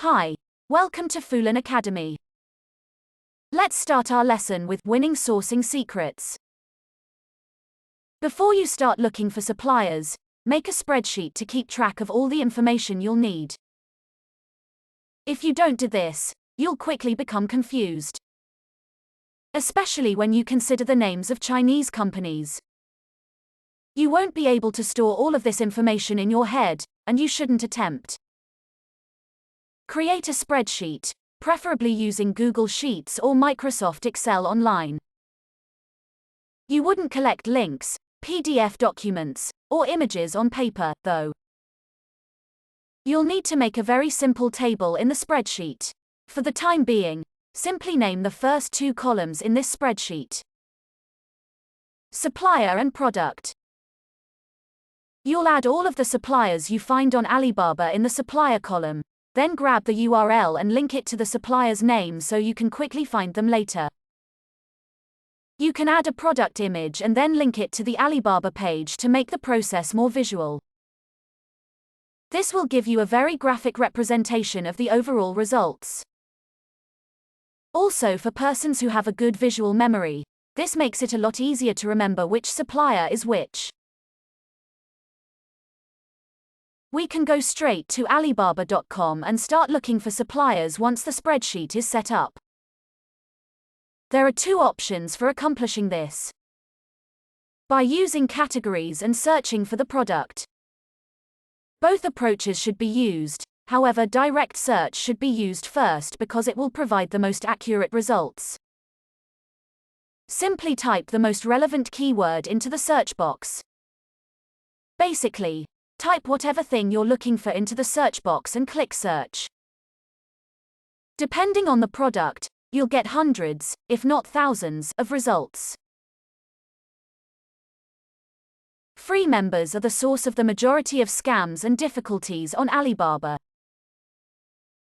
Hi, welcome to 𝐸 Academy. Let's start our lesson with winning sourcing secrets. Before you start looking for suppliers, make a spreadsheet to keep track of all the information you'll need. If you don't do this, you'll quickly become confused. Especially when you consider the names of Chinese companies. You won't be able to store all of this information in your head, and you shouldn't attempt. Create a spreadsheet, preferably using Google Sheets or Microsoft Excel online. You wouldn't collect links, PDF documents, or images on paper, though. You'll need to make a very simple table in the spreadsheet. For the time being, simply name the first two columns in this spreadsheet. Supplier and product. You'll add all of the suppliers you find on Alibaba in the supplier column. Then grab the URL and link it to the supplier's name so you can quickly find them later. You can add a product image and then link it to the Alibaba page to make the process more visual. This will give you a very graphic representation of the overall results. Also, for persons who have a good visual memory, this makes it a lot easier to remember which supplier is which. We can go straight to Alibaba.com and start looking for suppliers once the spreadsheet is set up. There are two options for accomplishing this. By using categories and searching for the product. Both approaches should be used, however, direct search should be used first because it will provide the most accurate results. Simply type the most relevant keyword into the search box. Basically, type whatever thing you're looking for into the search box and click search. Depending on the product, you'll get hundreds, if not thousands, of results. Free members are the source of the majority of scams and difficulties on Alibaba.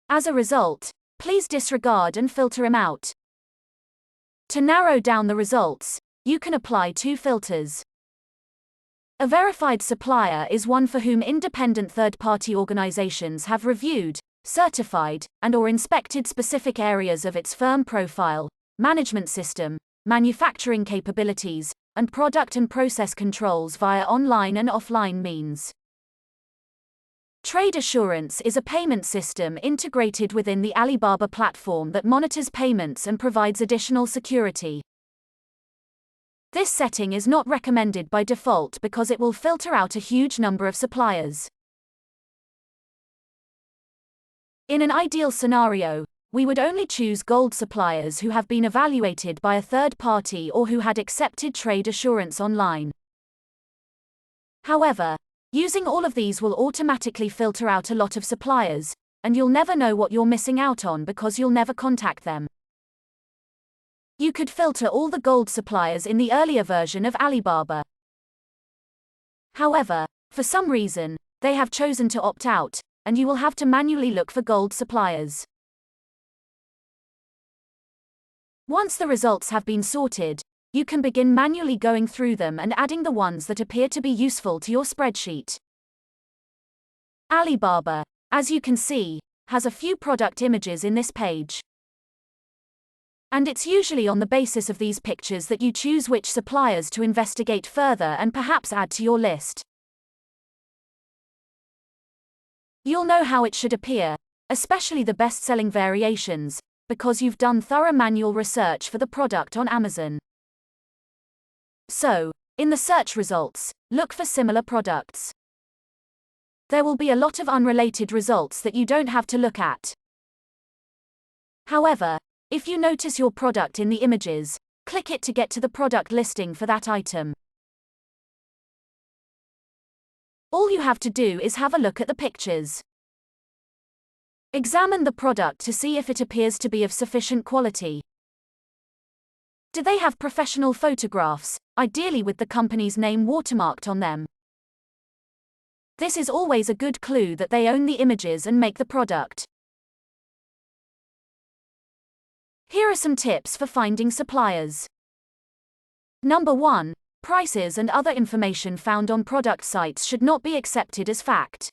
As a result, please disregard and filter them out. To narrow down the results, you can apply two filters. A verified supplier is one for whom independent third-party organizations have reviewed, certified, and/or inspected specific areas of its firm profile, management system, manufacturing capabilities, and product and process controls via online and offline means. Trade assurance is a payment system integrated within the Alibaba platform that monitors payments and provides additional security. This setting is not recommended by default because it will filter out a huge number of suppliers. In an ideal scenario, we would only choose gold suppliers who have been evaluated by a third party or who had accepted trade assurance online. However, using all of these will automatically filter out a lot of suppliers, and you'll never know what you're missing out on because you'll never contact them. You could filter all the gold suppliers in the earlier version of Alibaba. However, for some reason, they have chosen to opt out, and you will have to manually look for gold suppliers. Once the results have been sorted, you can begin manually going through them and adding the ones that appear to be useful to your spreadsheet. Alibaba, as you can see, has a few product images in this page. And it's usually on the basis of these pictures that you choose which suppliers to investigate further and perhaps add to your list. You'll know how it should appear, especially the best-selling variations, because you've done thorough manual research for the product on Amazon. So, in the search results, look for similar products. There will be a lot of unrelated results that you don't have to look at. However, if you notice your product in the images, click it to get to the product listing for that item. All you have to do is have a look at the pictures. Examine the product to see if it appears to be of sufficient quality. Do they have professional photographs, ideally with the company's name watermarked on them? This is always a good clue that they own the images and make the product. Here are some tips for finding suppliers. Number 1. Prices and other information found on product sites should not be accepted as fact.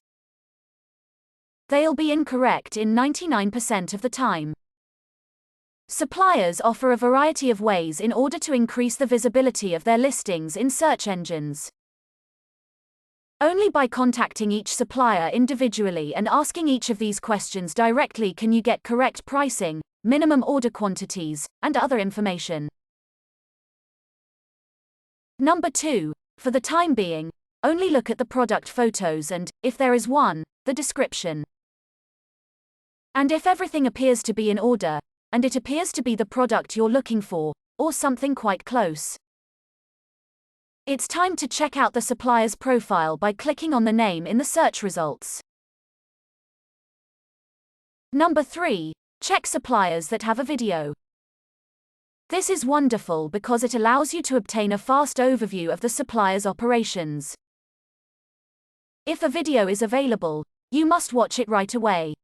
they'll be incorrect in 99% of the time. Suppliers offer a variety of ways in order to increase the visibility of their listings in search engines. Only by contacting each supplier individually and asking each of these questions directly can you get correct pricing, minimum order quantities, and other information. Number 2. For the time being, only look at the product photos and, if there is one, the description. And if everything appears to be in order, and it appears to be the product you're looking for, or something quite close, it's time to check out the supplier's profile by clicking on the name in the search results. Number 3. Check suppliers that have a video. This is wonderful because it allows you to obtain a fast overview of the supplier's operations. If a video is available, you must watch it right away.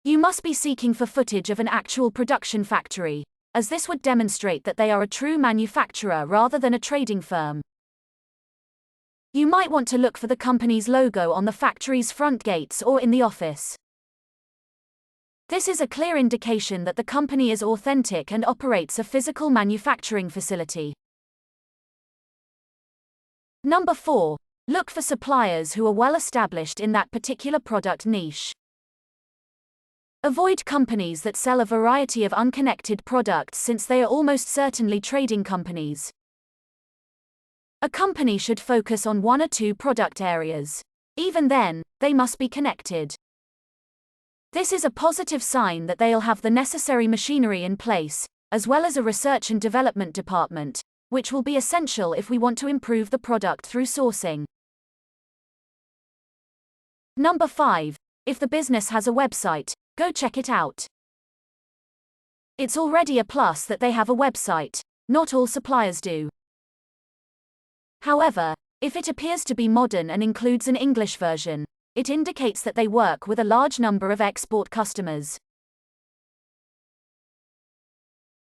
You must be seeking for footage of an actual production factory, as this would demonstrate that they are a true manufacturer rather than a trading firm. You might want to look for the company's logo on the factory's front gates or in the office. This is a clear indication that the company is authentic and operates a physical manufacturing facility. Number 4. Look for suppliers who are well established in that particular product niche. Avoid companies that sell a variety of unconnected products since they are almost certainly trading companies. A company should focus on 1 or 2 product areas. Even then, they must be connected. This is a positive sign that they'll have the necessary machinery in place, as well as a research and development department, which will be essential if we want to improve the product through sourcing. Number 5. If the business has a website, go check it out. It's already a plus that they have a website. Not all suppliers do. However, if it appears to be modern and includes an English version, it indicates that they work with a large number of export customers.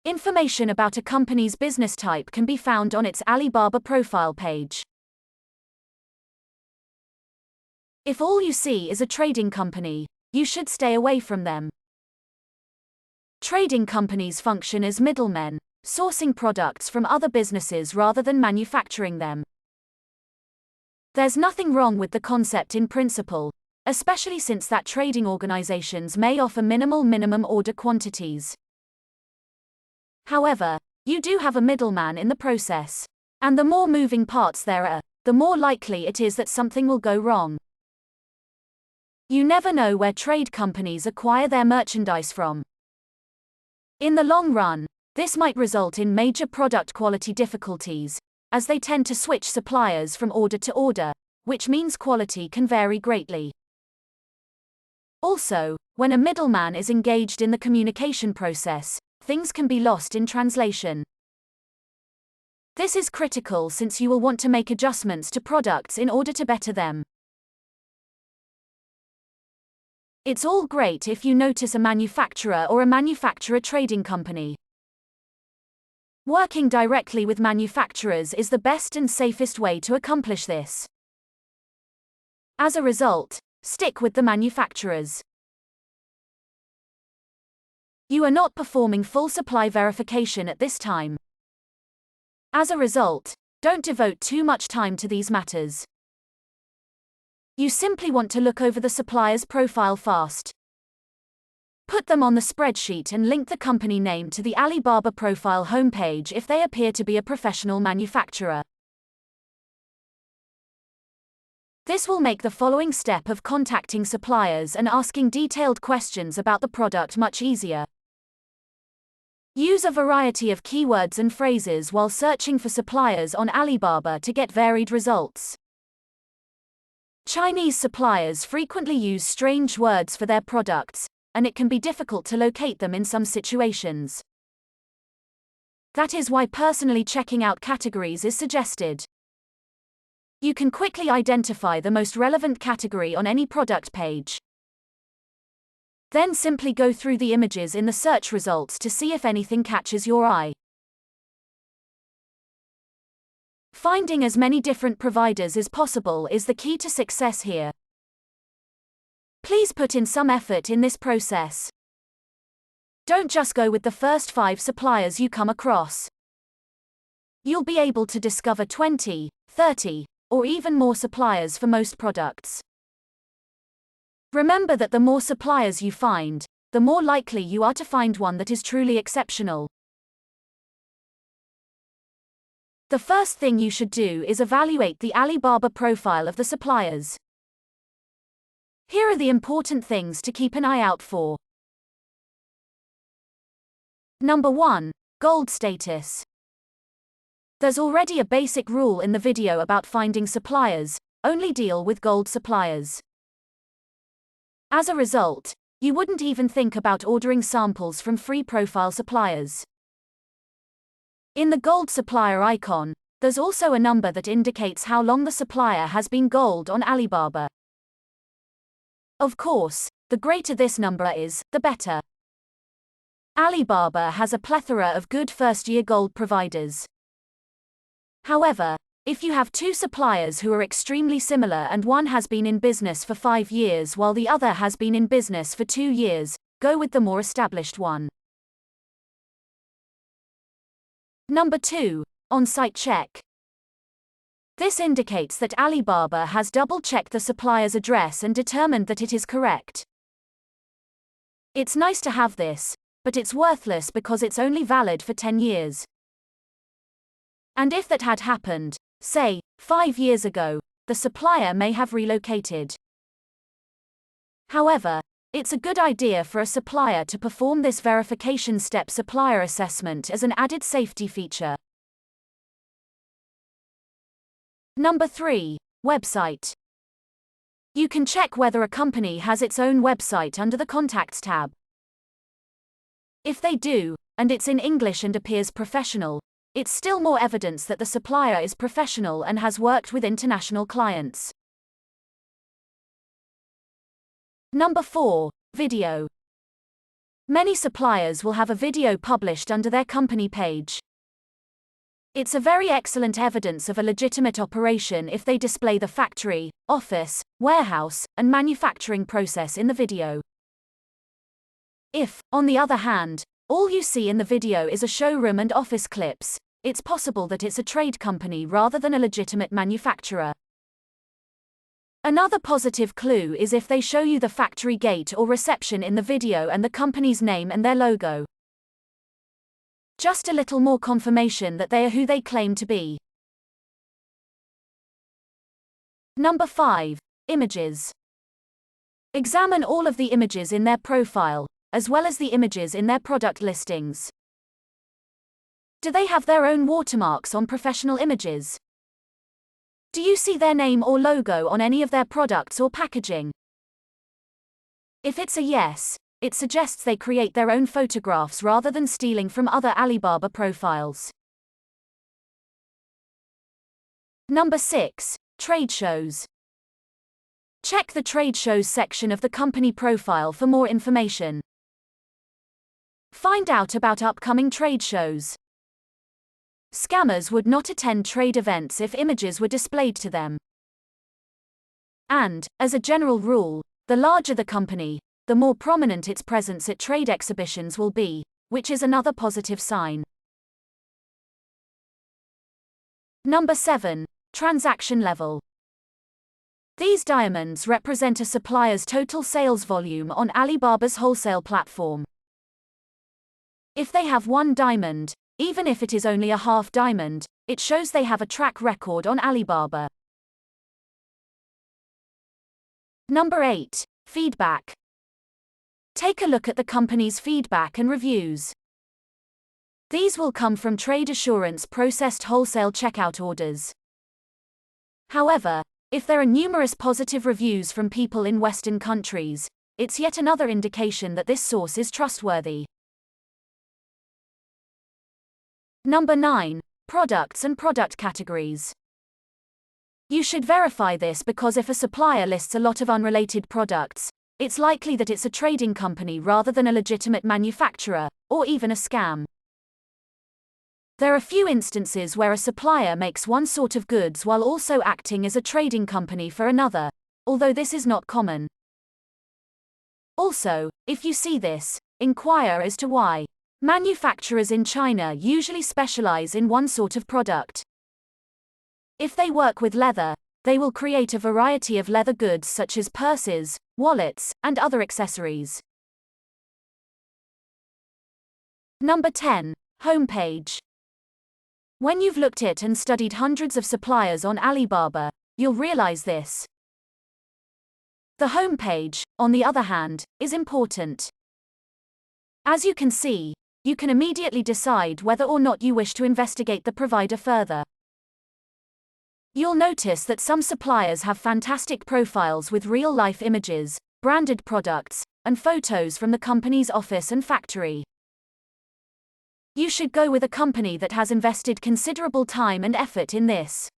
Information about a company's business type can be found on its Alibaba profile page. If all you see is a trading company, you should stay away from them. Trading companies function as middlemen, sourcing products from other businesses rather than manufacturing them. There's nothing wrong with the concept in principle, especially since that trading organizations may offer minimum order quantities. However, you do have a middleman in the process, and the more moving parts there are, the more likely it is that something will go wrong. You never know where trade companies acquire their merchandise from. In the long run, this might result in major product quality difficulties, as they tend to switch suppliers from order to order, which means quality can vary greatly. Also, when a middleman is engaged in the communication process, things can be lost in translation. This is critical since you will want to make adjustments to products in order to better them. It's all great if you notice a manufacturer or a manufacturer trading company. Working directly with manufacturers is the best and safest way to accomplish this. As a result, stick with the manufacturers. You are not performing full supply verification at this time. As a result, don't devote too much time to these matters. You simply want to look over the supplier's profile fast. Put them on the spreadsheet and link the company name to the Alibaba profile homepage if they appear to be a professional manufacturer. This will make the following step of contacting suppliers and asking detailed questions about the product much easier. Use a variety of keywords and phrases while searching for suppliers on Alibaba to get varied results. Chinese suppliers frequently use strange words for their products, and it can be difficult to locate them in some situations. That is why personally checking out categories is suggested. You can quickly identify the most relevant category on any product page. Then simply go through the images in the search results to see if anything catches your eye. Finding as many different providers as possible is the key to success here. Please put in some effort in this process. Don't just go with the first 5 suppliers you come across. You'll be able to discover 20, 30, or even more suppliers for most products. Remember that the more suppliers you find, the more likely you are to find one that is truly exceptional. The first thing you should do is evaluate the Alibaba profile of the suppliers. Here are the important things to keep an eye out for. Number 1. Gold status. There's already a basic rule in the video about finding suppliers: only deal with gold suppliers. As a result, you wouldn't even think about ordering samples from free profile suppliers. In the gold supplier icon, there's also a number that indicates how long the supplier has been gold on Alibaba. Of course, the greater this number is, the better. Alibaba has a plethora of good first-year gold providers. However, if you have 2 suppliers who are extremely similar and one has been in business for 5 years while the other has been in business for 2 years, go with the more established one. Number 2. On-site check. This indicates that Alibaba has double-checked the supplier's address and determined that it is correct. It's nice to have this, but it's worthless because it's only valid for 10 years. And if that had happened, say, 5 years ago, the supplier may have relocated. However, it's a good idea for a supplier to perform this verification step supplier assessment as an added safety feature. Number 3. Website. You can check whether a company has its own website under the Contacts tab. If they do, and it's in English and appears professional, it's still more evidence that the supplier is professional and has worked with international clients. Number 4. Video. Many suppliers will have a video published under their company page. It's a very excellent evidence of a legitimate operation if they display the factory, office, warehouse, and manufacturing process in the video. If, on the other hand, all you see in the video is a showroom and office clips, it's possible that it's a trade company rather than a legitimate manufacturer. Another positive clue is if they show you the factory gate or reception in the video and the company's name and their logo. Just a little more confirmation that they are who they claim to be. Number 5. Images. Examine all of the images in their profile, as well as the images in their product listings. Do they have their own watermarks on professional images? Do you see their name or logo on any of their products or packaging? If it's a yes, it suggests they create their own photographs rather than stealing from other Alibaba profiles. Number 6. Trade shows. Check the trade shows section of the company profile for more information. Find out about upcoming trade shows. Scammers would not attend trade events if images were displayed to them. And, as a general rule, the larger the company, the more prominent its presence at trade exhibitions will be, which is another positive sign. Number 7. Transaction level. These diamonds represent a supplier's total sales volume on Alibaba's wholesale platform. If they have 1 diamond, even if it is only a half diamond, it shows they have a track record on Alibaba. Number 8. Feedback. Take a look at the company's feedback and reviews. These will come from trade assurance processed wholesale checkout orders. However, if there are numerous positive reviews from people in Western countries, it's yet another indication that this source is trustworthy. Number 9. Products and product categories. You should verify this because if a supplier lists a lot of unrelated products, it's likely that it's a trading company rather than a legitimate manufacturer, or even a scam. There are few instances where a supplier makes one sort of goods while also acting as a trading company for another, although this is not common. Also, if you see this, inquire as to why. Manufacturers in China usually specialize in one sort of product. If they work with leather, they will create a variety of leather goods such as purses, wallets, and other accessories. Number 10. Homepage. When you've looked at and studied hundreds of suppliers on Alibaba, you'll realize this. The homepage, on the other hand, is important. As you can see, you can immediately decide whether or not you wish to investigate the provider further. You'll notice that some suppliers have fantastic profiles with real-life images, branded products, and photos from the company's office and factory. You should go with a company that has invested considerable time and effort in this.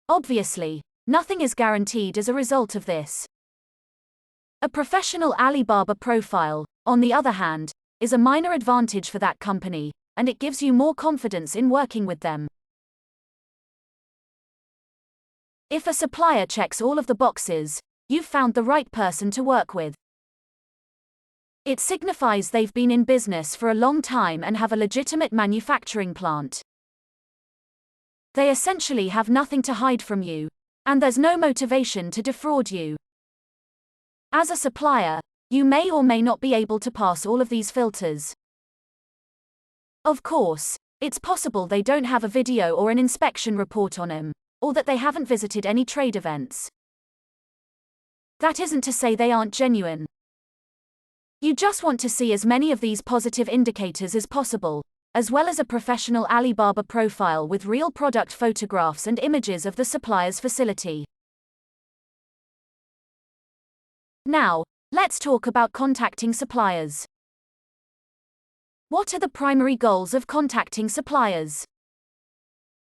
Obviously, nothing is guaranteed as a result of this. A professional Alibaba profile, on the other hand, is a minor advantage for that company, and it gives you more confidence in working with them. If a supplier checks all of the boxes, you've found the right person to work with. It signifies they've been in business for a long time and have a legitimate manufacturing plant. They essentially have nothing to hide from you, and there's no motivation to defraud you. As a supplier, you may or may not be able to pass all of these filters. Of course, it's possible they don't have a video or an inspection report on them, or that they haven't visited any trade events. That isn't to say they aren't genuine. You just want to see as many of these positive indicators as possible, as well as a professional Alibaba profile with real product photographs and images of the supplier's facility. Now, let's talk about contacting suppliers. What are the primary goals of contacting suppliers?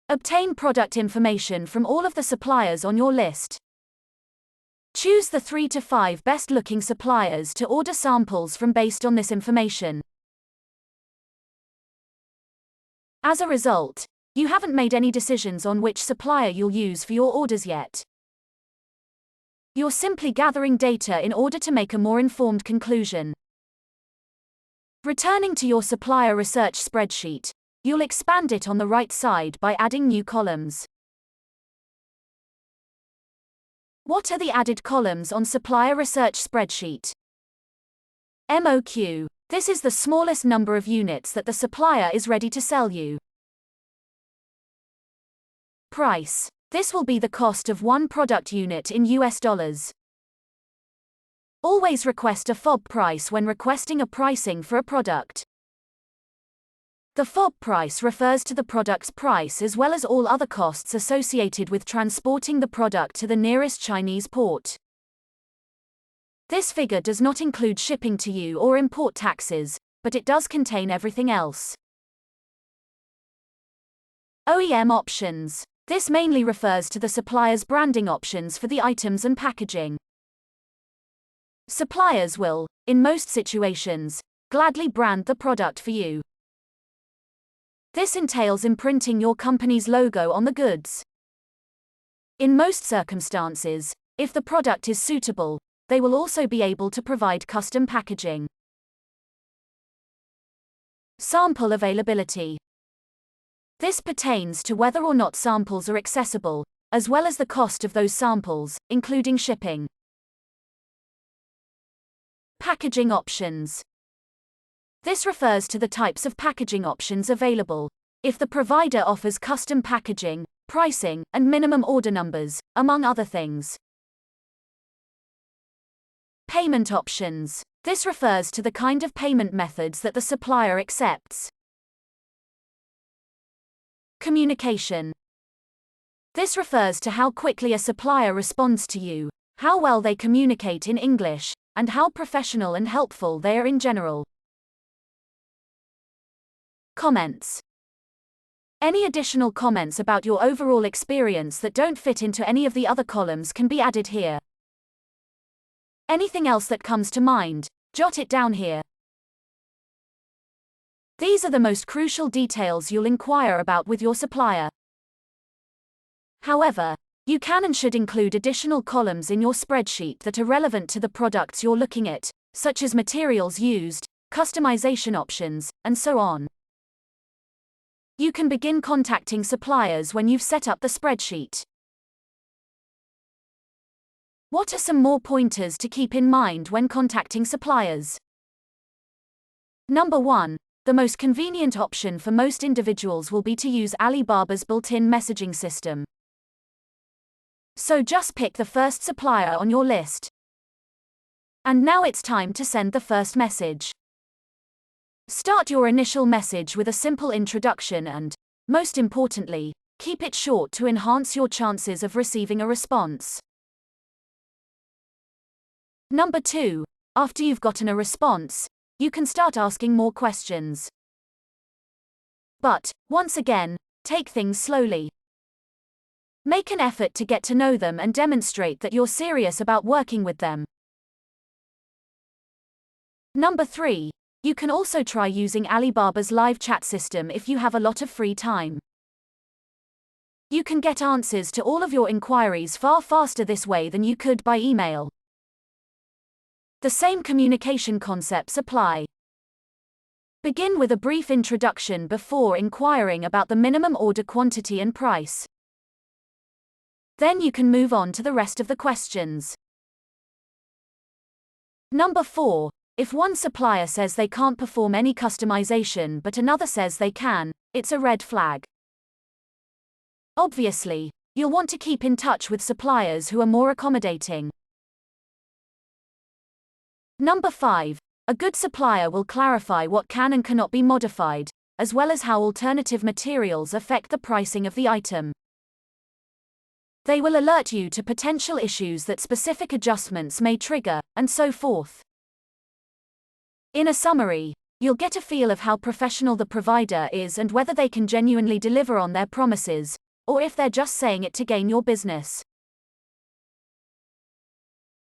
Obtain product information from all of the suppliers on your list. Choose the 3 to 5 best-looking suppliers to order samples from based on this information. As a result, you haven't made any decisions on which supplier you'll use for your orders yet. You're simply gathering data in order to make a more informed conclusion. Returning to your supplier research spreadsheet, you'll expand it on the right side by adding new columns. What are the added columns on supplier research spreadsheet? MOQ. This is the smallest number of units that the supplier is ready to sell you. Price. This will be the cost of one product unit in US dollars. Always request a 𝐹𝑜b price when requesting a pricing for a product. The 𝐹𝑜b price refers to the product's price as well as all other costs associated with transporting the product to the nearest Chinese port. This figure does not include shipping to you or import taxes, but it does contain everything else. OEM options. This mainly refers to the supplier's branding options for the items and packaging. Suppliers will, in most situations, gladly brand the product for you. This entails imprinting your company's logo on the goods. In most circumstances, if the product is suitable, they will also be able to provide custom packaging. Sample availability. This pertains to whether or not samples are accessible, as well as the cost of those samples, including shipping. Packaging options. This refers to the types of packaging options available. If the provider offers custom packaging, pricing, and minimum order numbers, among other things. Payment options. This refers to the kind of payment methods that the supplier accepts. Communication. This refers to how quickly a supplier responds to you, how well they communicate in English, and how professional and helpful they are in general. Comments. Any additional comments about your overall experience that don't fit into any of the other columns can be added here. Anything else that comes to mind, jot it down here. These are the most crucial details you'll inquire about with your supplier. However, You can and should include additional columns in your spreadsheet that are relevant to the products you're looking at, such as materials used, customization options, and so on. You can begin contacting suppliers when you've set up the spreadsheet. What are some more pointers to keep in mind when contacting suppliers? Number 1. The most convenient option for most individuals will be to use Alibaba's built-in messaging system. So just pick the first supplier on your list. And now it's time to send the first message. Start your initial message with a simple introduction and, most importantly, keep it short to enhance your chances of receiving a response. Number 2. After you've gotten a response, you can start asking more questions. But, once again, take things slowly. Make an effort to get to know them and demonstrate that you're serious about working with them. Number 3. You can also try using Alibaba's live chat system if you have a lot of free time. You can get answers to all of your inquiries far faster this way than you could by email. The same communication concepts apply. Begin with a brief introduction before inquiring about the minimum order quantity and price. Then you can move on to the rest of the questions. Number 4. If one supplier says they can't perform any customization but another says they can, it's a red flag. Obviously, you'll want to keep in touch with suppliers who are more accommodating. Number 5. A good supplier will clarify what can and cannot be modified, as well as how alternative materials affect the pricing of the item. They will alert you to potential issues that specific adjustments may trigger, and so forth. In a summary, you'll get a feel of how professional the provider is and whether they can genuinely deliver on their promises, or if they're just saying it to gain your business.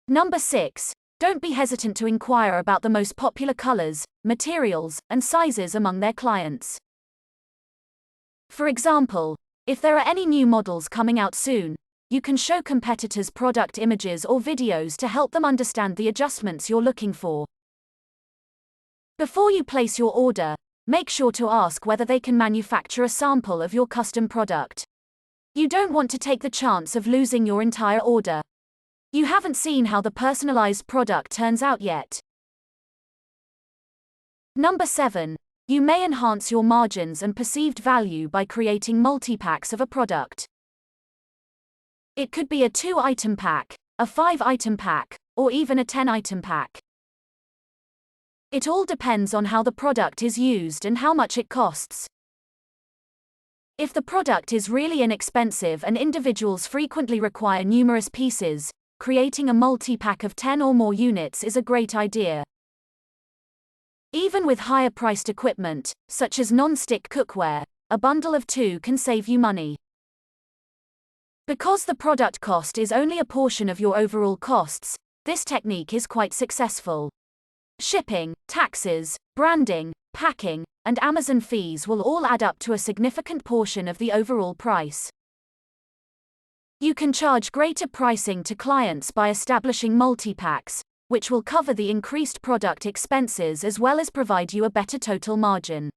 Number 6. Don't be hesitant to inquire about the most popular colors, materials, and sizes among their clients. For example, if there are any new models coming out soon, you can show competitors' product images or videos to help them understand the adjustments you're looking for. Before you place your order, make sure to ask whether they can manufacture a sample of your custom product. You don't want to take the chance of losing your entire order. You haven't seen how the personalized product turns out yet. Number 7. You may enhance your margins and perceived value by creating multi-packs of a product. It could be a 2-item pack, a 5-item pack, or even a 10-item pack. It all depends on how the product is used and how much it costs. If the product is really inexpensive and individuals frequently require numerous pieces, creating a multi-pack of 10 or more units is a great idea. Even with higher-priced equipment, such as non-stick cookware, a bundle of 2 can save you money. Because the product cost is only a portion of your overall costs, this technique is quite successful. Shipping, taxes, branding, packing, and Amazon fees will all add up to a significant portion of the overall price. You can charge greater pricing to clients by establishing multi-packs, which will cover the increased product expenses as well as provide you a better total margin.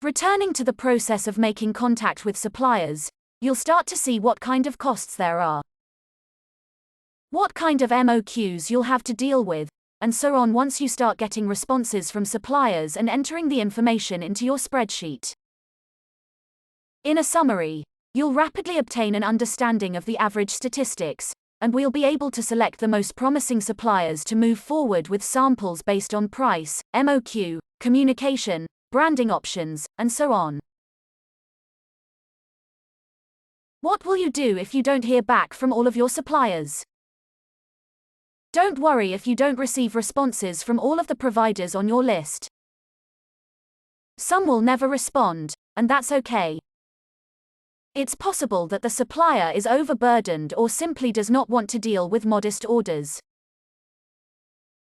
Returning to the process of making contact with suppliers, you'll start to see what kind of costs there are, what kind of MOQs you'll have to deal with, and so on once you start getting responses from suppliers and entering the information into your spreadsheet. In a summary, you'll rapidly obtain an understanding of the average statistics, and we'll be able to select the most promising suppliers to move forward with samples based on price, MOQ, communication, branding options, and so on. What will you do if you don't hear back from all of your suppliers? Don't worry if you don't receive responses from all of the providers on your list. Some will never respond, and that's okay. It's possible that the supplier is overburdened or simply does not want to deal with modest orders.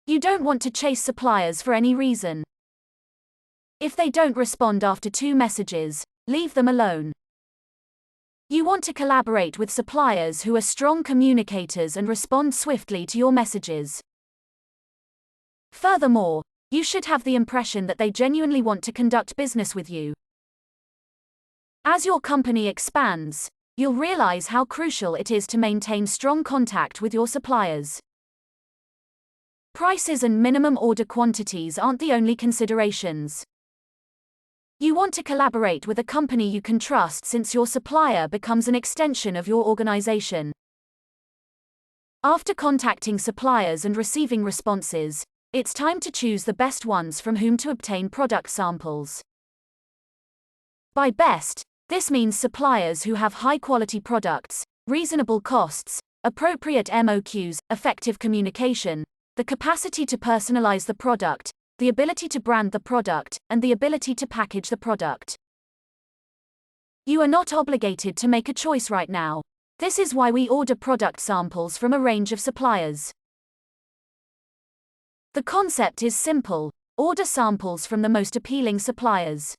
You don't want to chase suppliers for any reason. If they don't respond after 2 messages, leave them alone. You want to collaborate with suppliers who are strong communicators and respond swiftly to your messages. Furthermore, you should have the impression that they genuinely want to conduct business with you. As your company expands, you'll realize how crucial it is to maintain strong contact with your suppliers. Prices and minimum order quantities aren't the only considerations. You want to collaborate with a company you can trust, since your supplier becomes an extension of your organization. After contacting suppliers and receiving responses, it's time to choose the best ones from whom to obtain product samples. By best, this means suppliers who have high-quality products, reasonable costs, appropriate MOQs, effective communication, the capacity to personalize the product, the ability to brand the product, and the ability to package the product. You are not obligated to make a choice right now. This is why we order product samples from a range of suppliers. The concept is simple: order samples from the most appealing suppliers.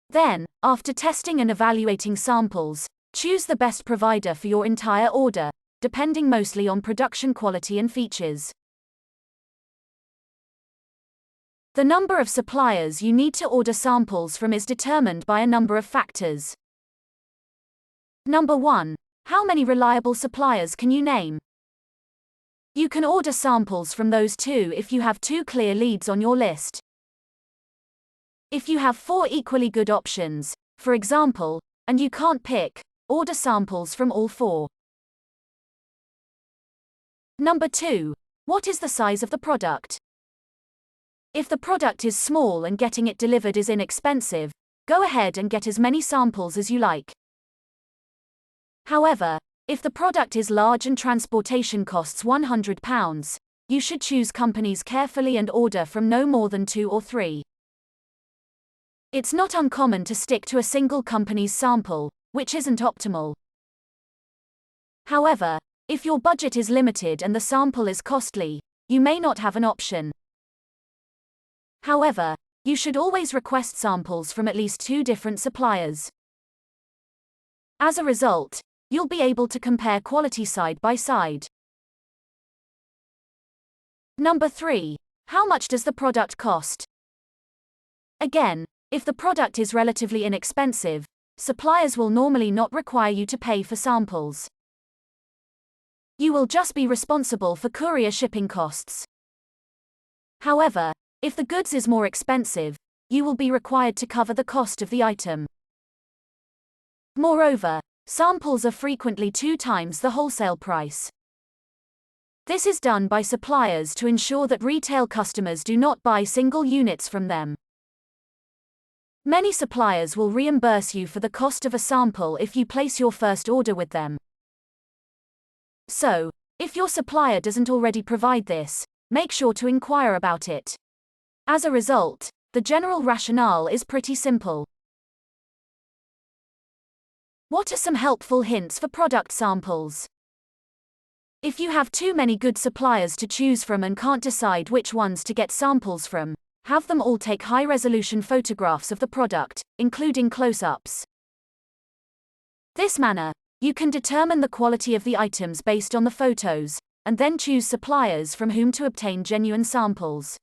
Then, after testing and evaluating samples, choose the best provider for your entire order, depending mostly on production quality and features. The number of suppliers you need to order samples from is determined by a number of factors. Number 1. How many reliable suppliers can you name? You can order samples from those two if you have 2 clear leads on your list. If you have 4 equally good options, for example, and you can't pick, order samples from all 4. Number 2. What is the size of the product? If the product is small and getting it delivered is inexpensive, go ahead and get as many samples as you like. However, if the product is large and transportation costs £100, you should choose companies carefully and order from no more than 2 or 3. It's not uncommon to stick to a single company's sample, which isn't optimal. However, if your budget is limited and the sample is costly, you may not have an option. However, you should always request samples from at least 2 different suppliers. As a result, you'll be able to compare quality side by side. Number 3. How much does the product cost? Again, if the product is relatively inexpensive, suppliers will normally not require you to pay for samples. You will just be responsible for courier shipping costs. However, if the goods is more expensive, you will be required to cover the cost of the item. Moreover, samples are frequently 2 times the wholesale price. This is done by suppliers to ensure that retail customers do not buy single units from them. Many suppliers will reimburse you for the cost of a sample if you place your first order with them. So, if your supplier doesn't already provide this, make sure to inquire about it. As a result, the general rationale is pretty simple. What are some helpful hints for product samples? If you have too many good suppliers to choose from and can't decide which ones to get samples from, have them all take high-resolution photographs of the product, including close-ups. This manner, you can determine the quality of the items based on the photos, and then choose suppliers from whom to obtain genuine samples.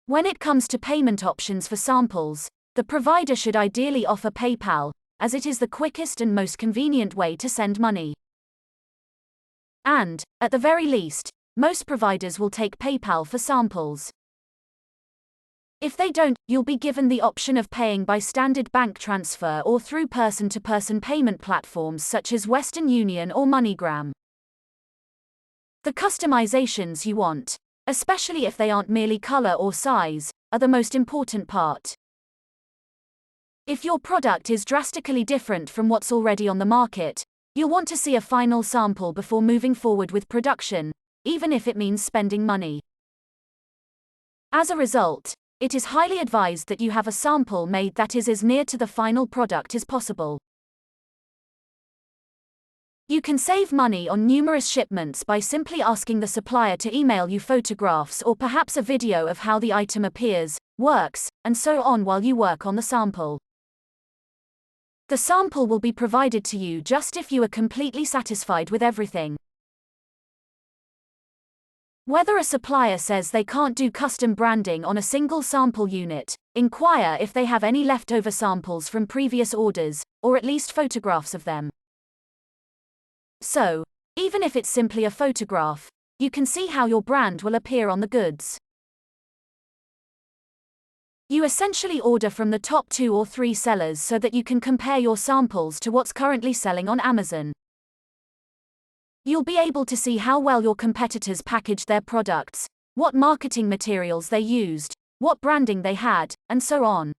When it comes to payment options for samples, the provider should ideally offer PayPal, as it is the quickest and most convenient way to send money. And, at the very least, most providers will take PayPal for samples. If they don't, you'll be given the option of paying by standard bank transfer or through person-to-person payment platforms such as Western Union or MoneyGram. The customizations you want, especially if they aren't merely color or size, are the most important part. If your product is drastically different from what's already on the market, you'll want to see a final sample before moving forward with production, even if it means spending money. As a result, it is highly advised that you have a sample made that is as near to the final product as possible. You can save money on numerous shipments by simply asking the supplier to email you photographs or perhaps a video of how the item appears, works, and so on while you work on the sample. The sample will be provided to you just if you are completely satisfied with everything. Whether a supplier says they can't do custom branding on a single sample unit, inquire if they have any leftover samples from previous orders, or at least photographs of them. So, even if it's simply a photograph, you can see how your brand will appear on the goods. You essentially order from the top 2 or 3 sellers so that you can compare your samples to what's currently selling on Amazon. You'll be able to see how well your competitors packaged their products, what marketing materials they used, what branding they had, and so on.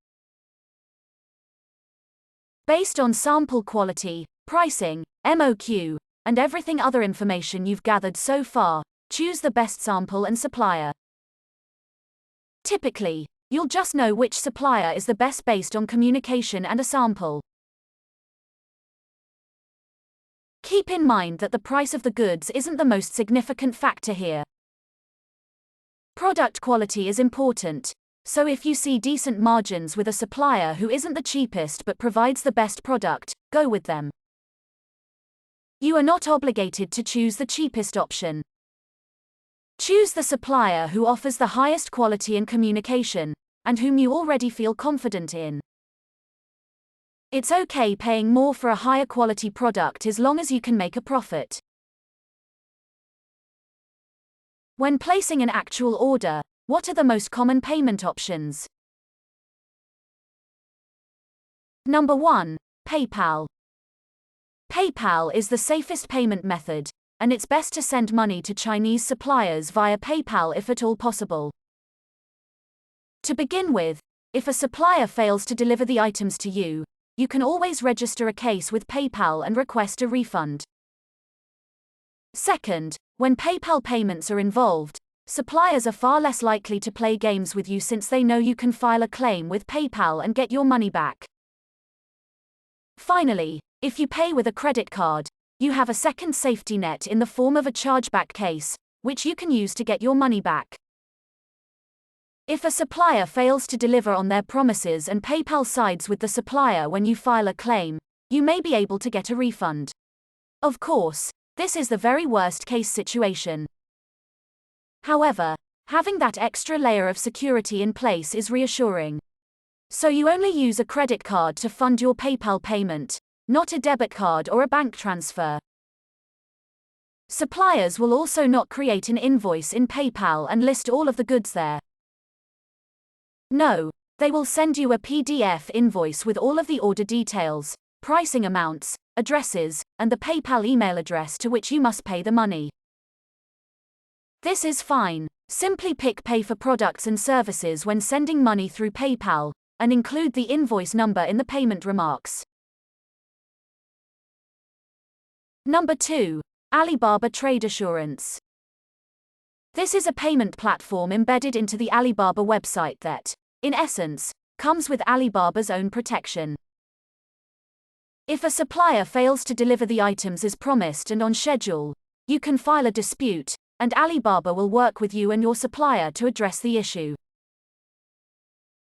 Based on sample quality, pricing, MOQ, and everything other information you've gathered so far, choose the best sample and supplier. Typically, you'll just know which supplier is the best based on communication and a sample. Keep in mind that the price of the goods isn't the most significant factor here. Product quality is important, so if you see decent margins with a supplier who isn't the cheapest but provides the best product, go with them. You are not obligated to choose the cheapest option. Choose the supplier who offers the highest quality and communication, and whom you already feel confident in. It's okay paying more for a higher quality product as long as you can make a profit. When placing an actual order, what are the most common payment options? Number 1. PayPal. PayPal is the safest payment method, and it's best to send money to Chinese suppliers via PayPal if at all possible. To begin with, if a supplier fails to deliver the items to you, you can always register a case with PayPal and request a refund. Second, when PayPal payments are involved, suppliers are far less likely to play games with you since they know you can file a claim with PayPal and get your money back. Finally, if you pay with a credit card, you have a second safety net in the form of a chargeback case, which you can use to get your money back. If a supplier fails to deliver on their promises and PayPal sides with the supplier when you file a claim, you may be able to get a refund. Of course, this is the very worst case situation. However, having that extra layer of security in place is reassuring. So you only use a credit card to fund your PayPal payment, not a debit card or a bank transfer. Suppliers will also not create an invoice in PayPal and list all of the goods there. No, they will send you a PDF invoice with all of the order details, pricing amounts, addresses, and the PayPal email address to which you must pay the money. This is fine. Simply pick Pay for products and services when sending money through PayPal, and include the invoice number in the payment remarks. Number 2. Alibaba Trade Assurance. This is a payment platform embedded into the Alibaba website that, in essence, comes with Alibaba's own protection. If a supplier fails to deliver the items as promised and on schedule, you can file a dispute, and Alibaba will work with you and your supplier to address the issue.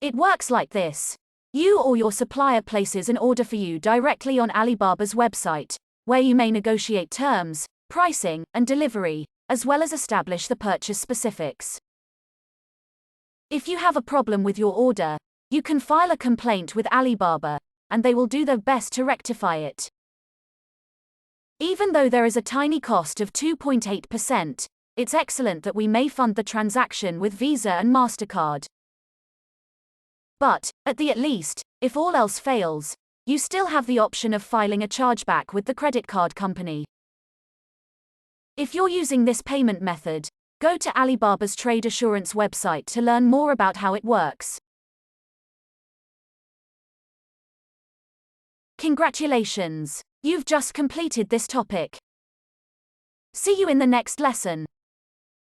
It works like this. You or your supplier places an order for you directly on Alibaba's website, where you may negotiate terms, pricing, and delivery, as well as establish the purchase specifics. If you have a problem with your order, you can file a complaint with Alibaba, and they will do their best to rectify it. Even though there is a tiny cost of 2.8%, it's excellent that we may fund the transaction with Visa and MasterCard. But, at least, if all else fails, you still have the option of filing a chargeback with the credit card company. If you're using this payment method, go to Alibaba's Trade Assurance website to learn more about how it works. Congratulations! You've just completed this topic. See you in the next lesson.